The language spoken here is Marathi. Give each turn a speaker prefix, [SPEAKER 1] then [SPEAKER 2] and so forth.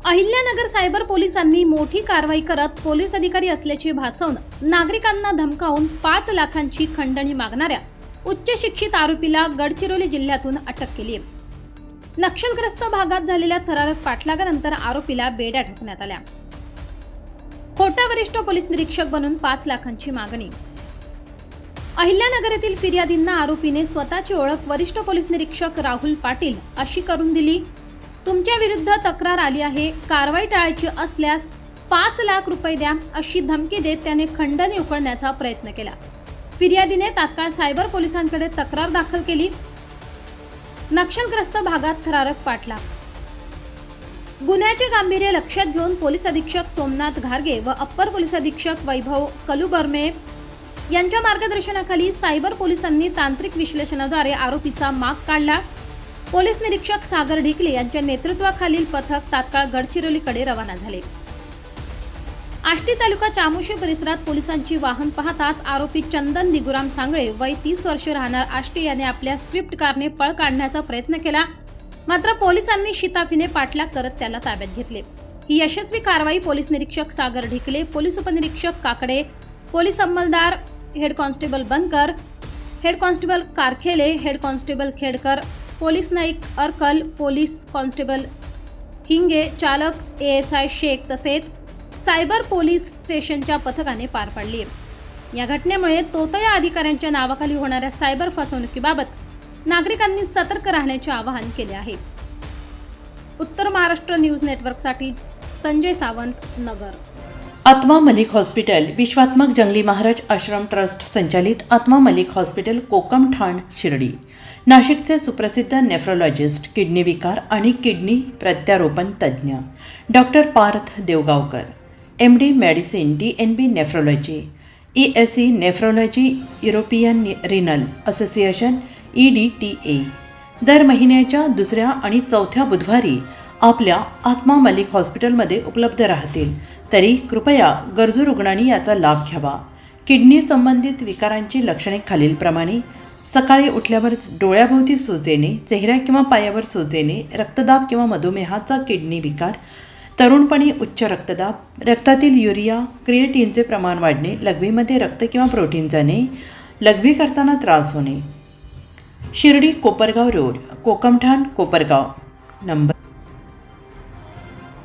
[SPEAKER 1] अहिल्यानगर सायबर पोलिसांनी मोठी कारवाई करत पोलीस अधिकारी असल्याचे भासवून नागरिकांना धमकावून 5 लाखांची खंडणी मागणाऱ्या उच्च शिक्षित आरोपीला गडचिरोली जिल्ह्यातून अटक केली आहे. नक्षलग्रस्त भागात झालेल्या थरारक पाठलागानंतर आरोपीला बेड्या ठोकण्यात आल्या. खोटा वरिष्ठ पोलीस निरीक्षक बनून 5 लाखांची मागणी. अहिल्यानगर येथील फिर्यादींना आरोपीने स्वतःची ओळख वरिष्ठ पोलीस निरीक्षक राहुल पाटील अशी करून दिली. तुमच्या विरुद्ध तक्रार आली आहे, कारवाई टाळायची असल्यास 5 लाख रुपये द्या अशी धमकी देत त्याने खंडणी उकळण्याचा प्रयत्न केला. फिर्यादीने तात्काळ सायबर पोलिसांकडे तक्रार दाखल केली. नक्षलग्रस्त भागात थरारक पाठलाग. गुन्ह्याचे गांभीर्य लक्षात घेऊन पोलीस अधीक्षक सोमनाथ घारगे व अप्पर पोलीस अधीक्षक वैभव कलुबर्मे यांच्या मार्गदर्शनाखाली सायबर पोलिसांनी तांत्रिक विश्लेषणाद्वारे आरोपीचा माग काढला. पोलीस निरीक्षक सागर ढिकले यांच्या नेतृत्वाखालील पथक तात्काळ गडचिरोलीकडे रवाना झाले. आष्टी तालुका चामोशी परिसरात पोलिसांची वाहन पाहताच आरोपी चंदन दिगुराम सांगळे वय 30 वर्ष राहणार आष्टी याने आपल्या स्विफ्ट कारने पळ काढण्याचा प्रयत्न केला. मात्र पोलिसांनी शिताफीने पाठलाग करत त्याला ताब्यात घेतले. ही यशस्वी कारवाई पोलीस निरीक्षक सागर ढिकले, पोलीस उपनिरीक्षक काकडे, पोलीस अंमलदार head constable Bankar, head constable Karkhele, head constable Khedkar, police naik Arkal, police constable Hinge, चालक ASI शेख तसेच सायबर पोलीस स्टेशनच्या पथकाने पार पाडली. या घटनेमुळे तोतया अधिकाऱ्यांच्या नावाखाली होणाऱ्या सायबर फसवणुकीबाबत नागरिकांनी सतर्क राहण्याचे आवाहन केले आहे. उत्तर महाराष्ट्र न्यूज नेटवर्कसाठी संजय सावंत, नगर.
[SPEAKER 2] आत्मा मलिक हॉस्पिटल विश्वात्मक जंगली महाराज आश्रम ट्रस्ट संचालित आत्मा मलिक हॉस्पिटल कोकम ठाण शिर्डी. नाशिकचे सुप्रसिद्ध नेफ्रोलॉजिस्ट, किडनी विकार आणि किडनी प्रत्यारोपण तज्ज्ञ doctor Parth Devgaonkar, MD medicine, DNB nephrology, ESE nephrology, European renal association EDTA दर महिन्याच्या 2ऱ्या आणि 4थ्या बुधवारी आपल्या आत्मा मलिक हॉस्पिटलमध्ये उपलब्ध राहतील. तरी कृपया गरजू रुग्णांनी याचा लाभ घ्यावा. किडनी संबंधित विकारांची लक्षणे खालीलप्रमाणे: सकाळी उठल्यावर डोळ्याभोवती सूज येणे, चेहऱ्या किंवा पायावर सूज येणे, रक्तदाब किंवा मधुमेहाचा किडनी विकार, तरुणपणी उच्च रक्तदाब, रक्तातील युरिया क्रिएटिनचे प्रमाण वाढणे, लघवीमध्ये रक्त किंवा प्रोटीन जाणे, लघवी करताना त्रास होणे. शिर्डी कोपरगाव रोड, कोकमठाण, कोपरगाव. नंबर